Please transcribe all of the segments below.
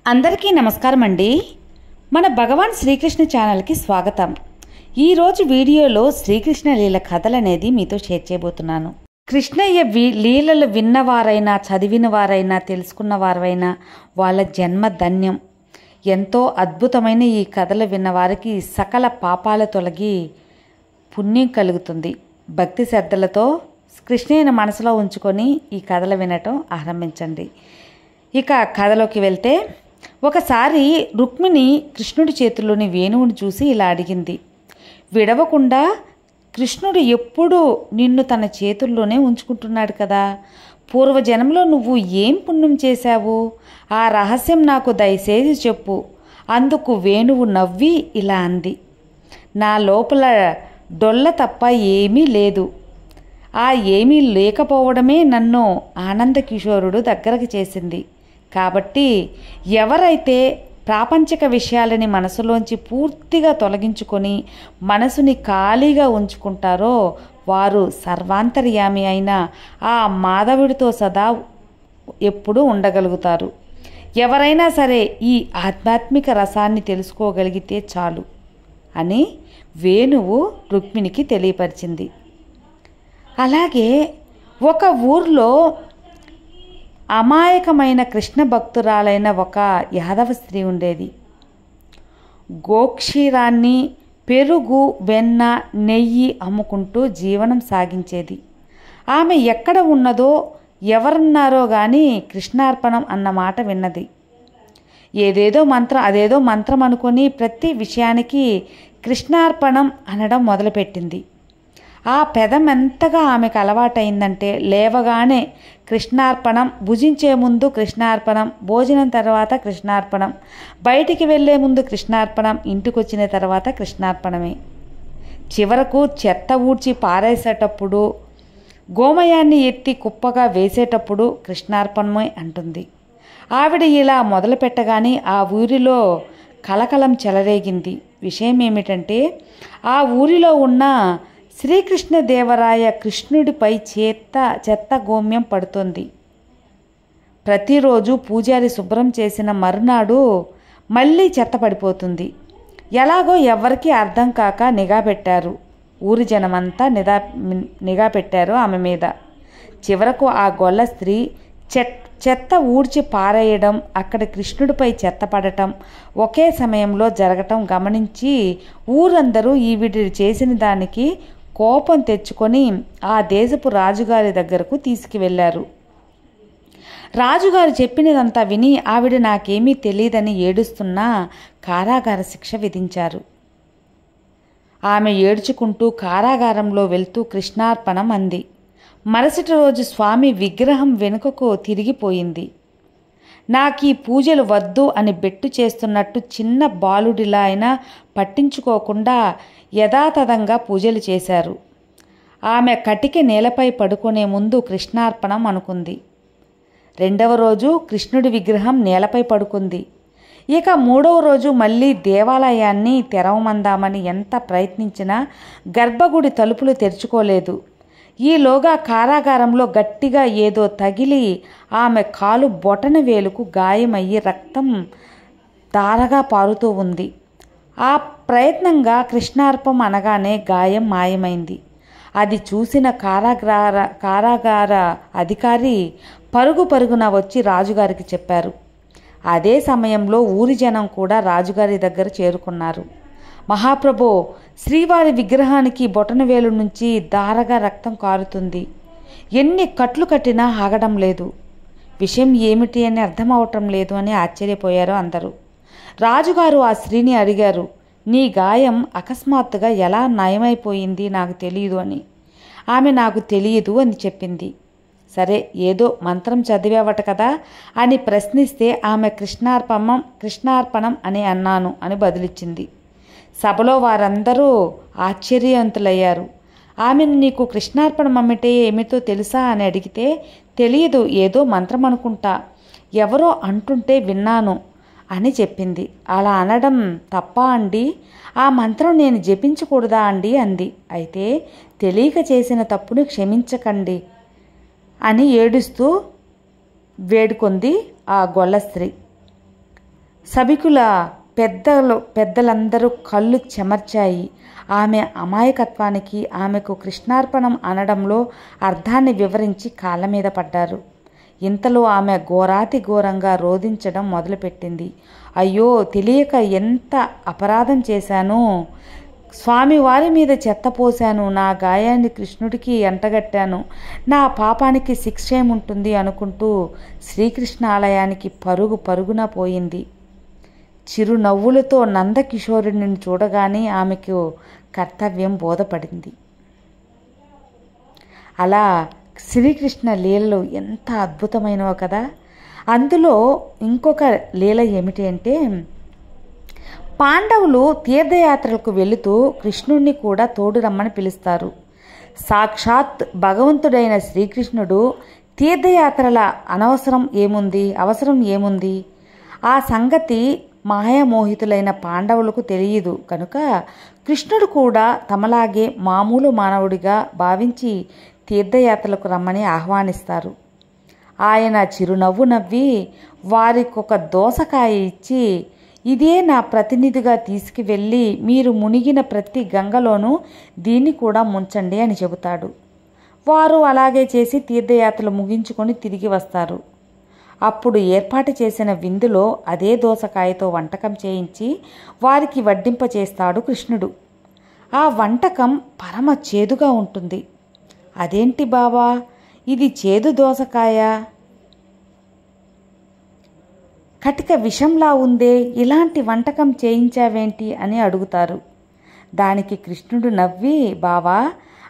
అందరికీ నమస్కారం అండి. మన భగవాన్ శ్రీకృష్ణ ఛానల్కి స్వాగతం. ఈరోజు వీడియోలో శ్రీకృష్ణ లీల కథలనేది మీతో షేర్ చేయబోతున్నాను. కృష్ణయ్య లీలలు విన్నవారైనా, చదివిన వారైనా, తెలుసుకున్న వారైనా వాళ్ళ జన్మ ధన్యం. ఎంతో అద్భుతమైన ఈ కథలు విన్నవారికి సకల పాపాలు తొలగి పుణ్యం కలుగుతుంది. భక్తి శ్రద్ధలతో కృష్ణయ్యను మనసులో ఉంచుకొని ఈ కథలు వినటం ఆరంభించండి. ఇక కథలోకి వెళ్తే, ఒకసారి రుక్మిణి కృష్ణుడి చేతుల్లోని వేణువుని చూసి ఇలా అడిగింది. విడవకుండా కృష్ణుడు ఎప్పుడూ నిన్ను తన చేతుల్లోనే ఉంచుకుంటున్నాడు కదా, పూర్వజన్మలో నువ్వు ఏం పుణ్యం చేశావు? ఆ రహస్యం నాకు దయచేసి చెప్పు. అందుకు వేణువు నవ్వి ఇలా అంది. నా లోపల డొల్ల తప్ప ఏమీ లేదు. ఆ ఏమీ లేకపోవడమే నన్ను ఆనందకిషోరుడు దగ్గరకు చేసింది. కాబట్టి ఎవరైతే ప్రాపంచిక విషయాలని మనసులోంచి పూర్తిగా తొలగించుకొని మనసుని ఖాళీగా ఉంచుకుంటారో వారు సర్వాంతర్యామి అయిన ఆ మాధవుడితో సదా ఎప్పుడూ ఉండగలుగుతారు. ఎవరైనా సరే ఈ ఆధ్యాత్మిక రసాన్ని తెలుసుకోగలిగితే చాలు అని వేణువు రుక్మిణికి తెలియపరిచింది. అలాగే ఒక ఊర్లో అమాయకమైన కృష్ణ భక్తురాలైన ఒక యాదవ స్త్రీ ఉండేది. గోక్షీరాన్ని, పెరుగు, వెన్న, నెయ్యి అమ్ముకుంటూ జీవనం సాగించేది. ఆమె ఎక్కడ ఉన్నదో, ఎవరున్నారో కానీ కృష్ణార్పణం అన్న మాట విన్నది. అదేదో మంత్రం అనుకొని ప్రతి విషయానికి కృష్ణార్పణం అనడం మొదలుపెట్టింది. ఆ పెదమెంతగా ఆమెకు అలవాటైందంటే లేవగానే కృష్ణార్పణం, భుజించే ముందు కృష్ణార్పణం, భోజనం తర్వాత కృష్ణార్పణం, బయటికి వెళ్ళే ముందు కృష్ణార్పణం, ఇంటికి వచ్చిన తర్వాత కృష్ణార్పణమే. చివరకు చెత్త ఊడ్చి పారేసేటప్పుడు, గోమయాన్ని ఎత్తి కుప్పగా వేసేటప్పుడు కృష్ణార్పణమే అంటుంది. ఆవిడ ఇలా మొదలు పెట్టగానే ఆ ఊరిలో కలకలం చెలరేగింది. విషయం ఏమిటంటే, ఆ ఊరిలో ఉన్న శ్రీకృష్ణదేవరాయ కృష్ణుడిపై చెత్త గోమ్యం పడుతుంది. ప్రతిరోజు పూజారి శుభ్రం చేసిన మరునాడు మళ్ళీ చెత్త పడిపోతుంది. ఎలాగో ఎవ్వరికీ అర్థం కాక నిఘా పెట్టారు. ఊరి జనమంతా నిఘా పెట్టారు ఆమె మీద. చివరకు ఆ గొల్ల స్త్రీ చెత్త ఊడ్చి పారేయడం, అక్కడ కృష్ణుడిపై చెత్త పడటం ఒకే సమయంలో జరగటం గమనించి ఊరందరూ ఈవిడి చేసిన దానికి కోపం తెచ్చుకొని ఆ దేశపు రాజుగారి దగ్గరకు తీసుకువెళ్లారు. రాజుగారు చెప్పినదంతా విని ఆవిడ నాకేమీ తెలియదని ఏడుస్తున్నా కారాగార శిక్ష విధించారు. ఆమె ఏడ్చుకుంటూ కారాగారంలో వెళ్తూ కృష్ణార్పణం అంది. మరుసటి రోజు స్వామి విగ్రహం వెనుకకు తిరిగిపోయింది. నాకీ పూజలు వద్దు అని బెట్టు చేస్తున్నట్టు చిన్న బాలుడిలా అయినా పట్టించుకోకుండా యథాతథంగా పూజలు చేశారు. ఆమె కటిక నేలపై పడుకునే ముందు కృష్ణార్పణం అనుకుంది. రెండవ రోజు కృష్ణుడి విగ్రహం నేలపై పడుకుంది. ఇక మూడవ రోజు మళ్ళీ దేవాలయాన్ని తెరవమందామని ఎంత ప్రయత్నించినా గర్భగుడి తలుపులు తెరుచుకోలేదు. ఈలోగా కారాగారంలో గట్టిగా ఏదో తగిలి ఆమె కాలు బొటన వేలుకు గాయమయ్యి రక్తం ధారగా పారుతూ ఉంది. ఆ ప్రయత్నంగా కృష్ణార్పం అనగానే గాయం మాయమైంది. అది చూసిన కారాగార అధికారి పరుగున వచ్చి రాజుగారికి చెప్పారు. అదే సమయంలో ఊరి జనం కూడా రాజుగారి దగ్గర చేరుకున్నారు. మహాప్రభో, శ్రీవారి విగ్రహానికి బొటనవేలు నుంచి ధారగా రక్తం కారుతుంది. ఎన్ని కట్లు కట్టినా ఆగడం లేదు. విషయం ఏమిటి అని అర్థం అవటం లేదు అని ఆశ్చర్యపోయారు అందరూ. రాజుగారు ఆ స్త్రీని అడిగారు, నీ గాయం అకస్మాత్తుగా ఎలా నయమైపోయింది నాకు తెలియదు అని. ఆమె నాకు తెలియదు అని చెప్పింది. సరే, ఏదో మంత్రం చదివావట కదా అని ప్రశ్నిస్తే ఆమె కృష్ణార్పణం అని అన్నాను అని బదులిచ్చింది. సభలో వారందరూ ఆశ్చర్యవంతులయ్యారు. ఆమెను నీకు కృష్ణార్పణం ఏమిటో తెలుసా అని అడిగితే, తెలియదు, ఏదో మంత్రం అనుకుంటా, ఎవరో అంటుంటే విన్నాను అని చెప్పింది. అలా అనడం తప్పా అండి? ఆ మంత్రం నేను జపించకూడదా అండి అంది. అయితే తెలియక చేసిన తప్పుని క్షమించకండి అని ఏడుస్తూ వేడుకొంది ఆ గొల్ల స్త్రీ. సభికుల పెద్దలందరూ కళ్ళు చెమర్చాయి. ఆమె అమాయకత్వానికి, ఆమెకు కృష్ణార్పణం అనడంలో అర్థాన్ని వివరించి కాళ్ళ మీద పడ్డారు. ఇంతలో ఆమె ఘోరాతి ఘోరంగా రోదించడం మొదలుపెట్టింది. అయ్యో, తెలియక ఎంత అపరాధం చేశాను! స్వామివారి మీద చెత్త పోశాను, నా గాయాన్ని కృష్ణుడికి ఎంటగట్టాను, నా పాపానికి శిక్ష ఏముంటుంది అనుకుంటూ శ్రీకృష్ణ ఆలయానికి పరుగున పోయింది. చిరునవ్వులతో నందకిషోరుడిని చూడగానే ఆమెకు కర్తవ్యం బోధపడింది. అలా శ్రీకృష్ణ లీలలు ఎంత అద్భుతమైనవో కదా. అందులో ఇంకొక లీల ఏమిటి అంటే, పాండవులు తీర్థయాత్రలకు వెళుతూ కృష్ణుణ్ణి కూడా తోడు రమ్మని పిలుస్తారు. సాక్షాత్ భగవంతుడైన శ్రీకృష్ణుడు తీర్థయాత్రల అవసరం ఏముంది? ఆ సంగతి మాయామోహితులైన పాండవులకు తెలియదు కనుక కృష్ణుడు కూడా తమలాగే మామూలు మానవుడిగా భావించి తీర్థయాత్రలకు రమ్మని ఆహ్వానిస్తారు. ఆయన చిరునవ్వు నవ్వి వారికొక దోసకాయ ఇచ్చి, ఇదే నా ప్రతినిధిగా తీసుకువెళ్ళి మీరు మునిగిన ప్రతి గంగలోనూ దీన్ని కూడా ముంచండి అని చెబుతాడు. వారు అలాగే చేసి తీర్థయాత్రలు ముగించుకొని తిరిగి వస్తారు. అప్పుడు ఏర్పాటు చేసిన విందులో అదే దోసకాయతో వంటకం చేయించి వారికి వడ్డింపచేస్తాడు కృష్ణుడు. ఆ వంటకం పరమ చేదుగా ఉంటుంది. అదేంటి బావా, ఇది చేదు దోసకాయ, కటిక విషంలా ఉందే, ఇలాంటి వంటకం చేయించావేంటి అని అడుగుతారు. దానికి కృష్ణుడు నవ్వి, బావా,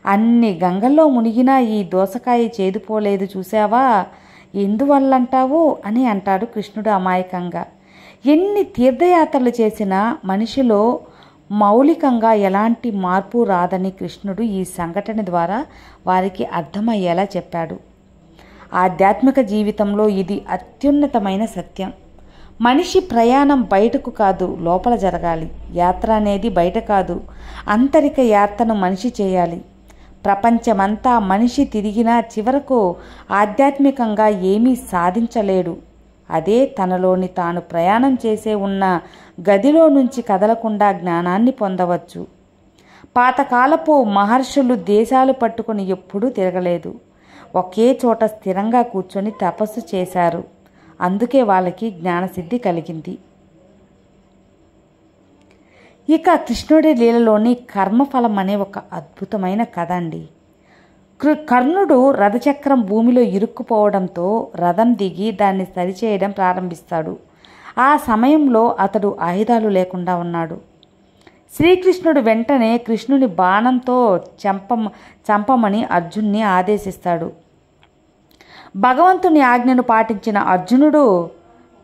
అన్ని గంగల్లో మునిగినా ఈ దోసకాయ చేదుపోలేదు చూసావా, ఎందువల్లంటావు అని అంటాడు కృష్ణుడు అమాయకంగా. ఎన్ని తీర్థయాత్రలు చేసినా మనిషిలో మౌలికంగా ఎలాంటి మార్పు రాదని కృష్ణుడు ఈ సంఘటన ద్వారా వారికి అర్థమయ్యేలా చెప్పాడు. ఆధ్యాత్మిక జీవితంలో ఇది అత్యున్నతమైన సత్యం. మనిషి ప్రయాణం బయటకు కాదు, లోపల జరగాలి. యాత్ర అనేది బయట కాదు, ఆంతరిక యాత్రను మనిషి చేయాలి. ప్రపంచమంతా మనిషి తిరిగినా చివరకు ఆధ్యాత్మికంగా ఏమీ సాధించలేడు. అదే తనలోని తాను ప్రయాణం చేసే ఉన్న గదిలో నుంచి కదలకుండా జ్ఞానాన్ని పొందవచ్చు. పాతకాలపు మహర్షులు దేశాలు పట్టుకుని ఎప్పుడూ తిరగలేదు. ఒకే చోట స్థిరంగా కూర్చొని తపస్సు చేశారు. అందుకే వాళ్ళకి జ్ఞానసిద్ధి కలిగింది. ఇక కృష్ణుడి లీలలోని కర్మఫలం అనే ఒక అద్భుతమైన కథ అండి. కర్ణుడు రథచక్రం భూమిలో ఇరుక్కుపోవడంతో రథం దిగి దాన్ని సరిచేయడం ప్రారంభిస్తాడు. ఆ సమయంలో అతడు ఆయుధాలు లేకుండా ఉన్నాడు. శ్రీకృష్ణుడు వెంటనే కృష్ణుని బాణంతో చంపమని అర్జున్ని ఆదేశిస్తాడు. భగవంతుని ఆజ్ఞను పాటించిన అర్జునుడు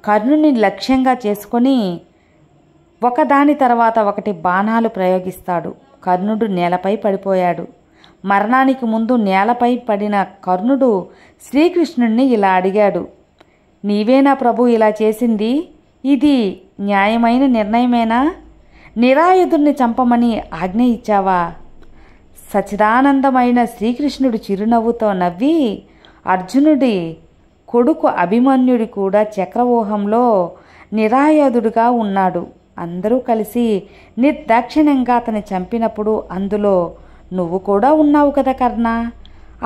కర్ణుని లక్ష్యంగా చేసుకొని ఒకదాని తర్వాత ఒకటి బాణాలు ప్రయోగిస్తాడు. కర్ణుడు నేలపై పడిపోయాడు. మరణానికి ముందు నేలపై పడిన కర్ణుడు శ్రీకృష్ణుణ్ణి ఇలా అడిగాడు, నీవేనా ప్రభు ఇలా చేసింది? ఇది న్యాయమైన నిర్ణయమేనా? నిరాయుధుణ్ణి చంపమని ఆజ్ఞ ఇచ్చావా? సచిదానందమైన శ్రీకృష్ణుడు చిరునవ్వుతో నవ్వి, అర్జునుడి కొడుకు అభిమన్యుడి కూడా చక్రవ్యూహంలో నిరాయుధుడుగా ఉన్నాడు. అందరూ కలిసి నిర్దాక్షిణ్యంగా అతన్ని చంపినప్పుడు అందులో నువ్వు కూడా ఉన్నావు కదా కర్ణ.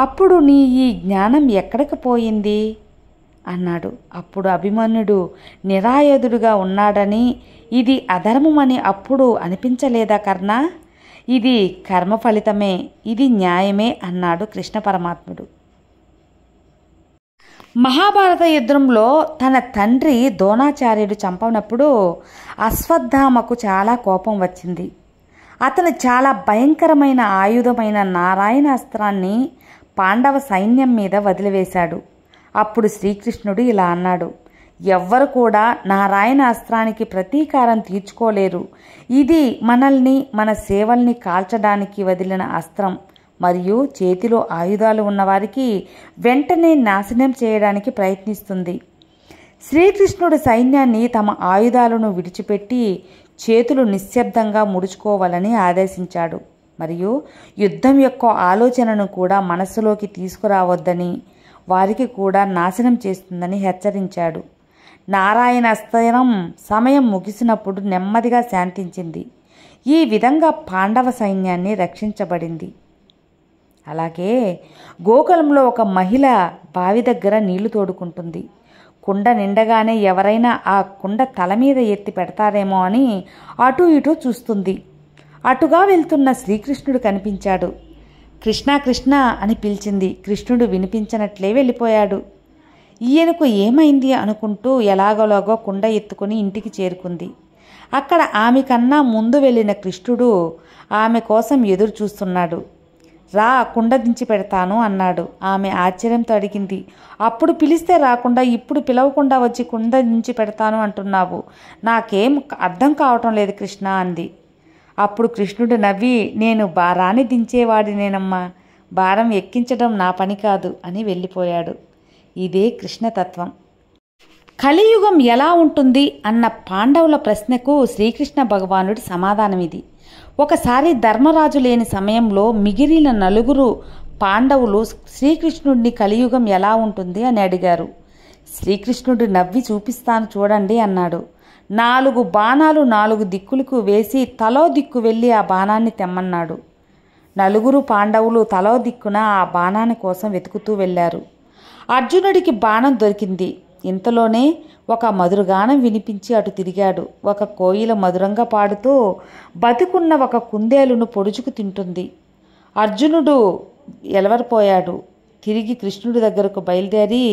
అప్పుడు నీ ఈ జ్ఞానం ఎక్కడికి పోయింది అన్నాడు. అప్పుడు అభిమన్యుడు నిరాయుధుడుగా ఉన్నాడని, ఇది అధర్మమని అప్పుడు అనిపించలేదా కర్ణ? ఇది కర్మ ఫలితమే, ఇది న్యాయమే అన్నాడు కృష్ణ పరమాత్ముడు. మహాభారత యుద్ధంలో తన తండ్రి ద్రోణాచార్యుడు చంపనప్పుడు అశ్వత్థామకు చాలా కోపం వచ్చింది. అతను చాలా భయంకరమైన ఆయుధమైన నారాయణ అస్త్రాన్ని పాండవ సైన్యం మీద వదిలివేశాడు. అప్పుడు శ్రీకృష్ణుడు ఇలా అన్నాడు, ఎవ్వరు కూడా నారాయణ అస్త్రానికి ప్రతీకారం తీర్చుకోలేరు. ఇది మనల్ని, మన సేవల్ని కాల్చడానికి వదిలిన అస్త్రం మరియు చేతిలో ఆయుధాలు ఉన్నవారికి వెంటనే నాశనం చేయడానికి ప్రయత్నిస్తుంది. శ్రీకృష్ణుడు సైన్యాన్ని తమ ఆయుధాలను విడిచిపెట్టి చేతులు నిశ్శబ్దంగా ముడుచుకోవాలని ఆదేశించాడు. మరియు యుద్ధం యొక్క ఆలోచనను కూడా మనస్సులోకి తీసుకురావద్దని, వారికి కూడా నాశనం చేస్తుందని హెచ్చరించాడు. నారాయణాస్త్రం సమయం ముగిసినప్పుడు నెమ్మదిగా శాంతించింది. ఈ విధంగా పాండవ సైన్యాన్ని రక్షించబడింది. అలాగే గోకులంలో ఒక మహిళ బావి దగ్గర నీళ్లు తోడుకుంటుంది. కుండ నిండగానే ఎవరైనా ఆ కుండ తల మీద ఎత్తి పెడతారేమో అని అటు ఇటు చూస్తుంది. అటుగా వెళ్తున్న శ్రీకృష్ణుడు కనిపించాడు. కృష్ణ కృష్ణ అని పిలిచింది. కృష్ణుడు వినిపించనట్లే వెళ్ళిపోయాడు. ఈయనకు ఏమైంది అనుకుంటూ ఎలాగోలాగో కుండ ఎత్తుకుని ఇంటికి చేరుకుంది. అక్కడ ఆమె కన్నా ముందు వెళ్ళిన కృష్ణుడు ఆమె కోసం ఎదురు చూస్తున్నాడు. రా, కుండ దించి పెడతాను అన్నాడు. ఆమె ఆశ్చర్యంతో అడిగింది, అప్పుడు పిలిస్తే రాకుండా ఇప్పుడు పిలవకుండా వచ్చి కుండ దించి పెడతాను అంటున్నావు, నాకేం అర్థం కావటం లేదు కృష్ణ అంది. అప్పుడు కృష్ణుడు నవ్వి, నేను భారాన్ని దించేవాడినేనమ్మా, భారం ఎక్కించడం నా పని కాదు అని వెళ్ళిపోయాడు. ఇదే కృష్ణతత్వం. కలియుగం ఎలా ఉంటుంది అన్న పాండవుల ప్రశ్నకు శ్రీకృష్ణ భగవానుడి సమాధానం ఇది. ఒకసారి ధర్మరాజు లేని సమయంలో మిగిలిన 4 పాండవులు శ్రీకృష్ణుడిని కలియుగం ఎలా ఉంటుంది అని అడిగారు. శ్రీకృష్ణుడు నవ్వి చూపిస్తాను చూడండి అన్నాడు. 4 బాణాలు 4 దిక్కులకు వేసి తలో దిక్కు వెళ్ళి ఆ బాణాన్ని తెమ్మన్నాడు. 4 పాండవులు తలో దిక్కున ఆ బాణాన్ని కోసం వెతుకుతూ వెళ్ళారు. అర్జునుడికి బాణం దొరికింది. ఇంతలోనే ఒక మధురగానం వినిపించి అటు తిరిగాడు. ఒక కోయిల మధురంగా పాడుతూ బతికున్న ఒక కుందేలును పొడుచుకు తింటుంది. అర్జునుడు ఎలవరిపోయాడు. తిరిగి కృష్ణుడి దగ్గరకు బయలుదేరి,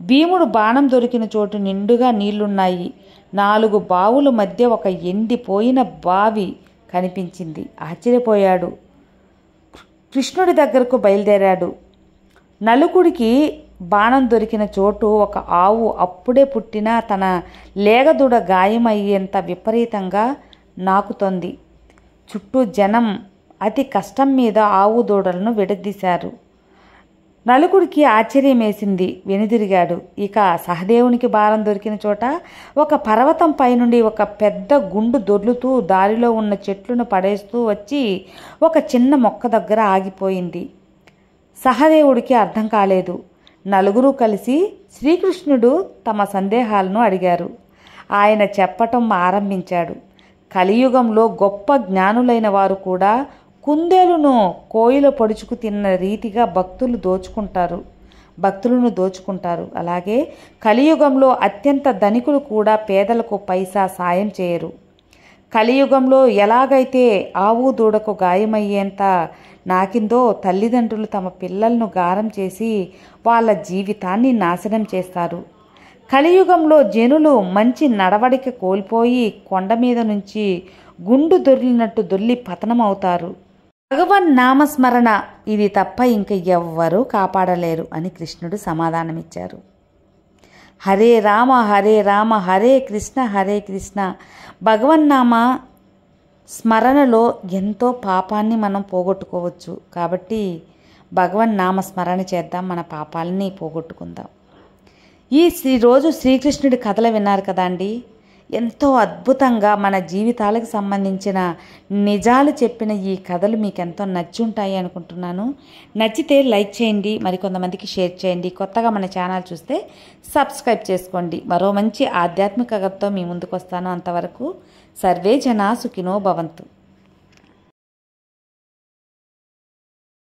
భీముడు బాణం దొరికిన చోటు నిండుగా నీళ్లున్నాయి. 4 బావుల మధ్య ఒక ఎండిపోయిన బావి కనిపించింది. ఆశ్చర్యపోయాడు. కృష్ణుడి దగ్గరకు బయలుదేరాడు. నలుకుడికి బాణం దొరికిన చోటు ఒక ఆవు అప్పుడే పుట్టిన తన లేగదూడ గాయమయ్యేంత విపరీతంగా నాకుతోంది. చుట్టూ జనం అతి కష్టం మీద ఆవు దూడలను విడదీశారు. నలుకుడికి ఆశ్చర్యమేసింది. వెనుదిరిగాడు. ఇక సహదేవునికి భారం దొరికిన చోట ఒక పర్వతం పైనుండి ఒక పెద్ద గుండు దొర్లుతూ దారిలో ఉన్న చెట్లను పడేస్తూ వచ్చి ఒక చిన్న మొక్క దగ్గర ఆగిపోయింది. సహదేవుడికి అర్థం కాలేదు. 4 కలిసి శ్రీకృష్ణుడు తమ సందేహాలను అడిగారు. ఆయన చెప్పటం ఆరంభించాడు. కలియుగంలో గొప్ప జ్ఞానులైన వారు కూడా కుందేలును కోయిల పొడుచుకు తిన్న రీతిగా భక్తులను దోచుకుంటారు. అలాగే కలియుగంలో అత్యంత ధనికులు కూడా పేదలకు పైసా సాయం చేయరు. కలియుగంలో ఎలాగైతే ఆవు దూడకు గాయమయ్యేంత నాకిందో తల్లిదండ్రులు తమ పిల్లలను గారం చేసి వాళ్ళ జీవితాన్ని నాశనం చేస్తారు. కలియుగంలో జనులు మంచి నడవడిక కోల్పోయి కొండ మీద నుంచి గుండు దొర్లినట్టు దొర్లి పతనమవుతారు. భగవన్ నామస్మరణ ఇది తప్ప ఇంక ఎవ్వరూ కాపాడలేరు అని కృష్ణుడు సమాధానమిచ్చారు. హరే రామ హరే కృష్ణ భగవన్నామ స్మరణలో ఎంతో పాపాన్ని మనం పోగొట్టుకోవచ్చు. కాబట్టి భగవన్నామ స్మరణ చేద్దాం, మన పాపాలని పోగొట్టుకుందాం. రోజు శ్రీకృష్ణుడి కథలు విన్నారు కదండి. ఎంతో అద్భుతంగా మన జీవితాలకు సంబంధించిన నిజాలు చెప్పిన ఈ కథలు మీకు ఎంతో నచ్చి ఉంటాయి అనుకుంటున్నాను. నచ్చితే లైక్ చేయండి, మరికొంతమందికి షేర్ చేయండి. కొత్తగా మన ఛానల్ చూస్తే సబ్స్క్రైబ్ చేసుకోండి. మరో మంచి ఆధ్యాత్మిక కథతో మీ ముందుకు వస్తాను. అంతవరకు సర్వే జనా సుఖినో భవంతు.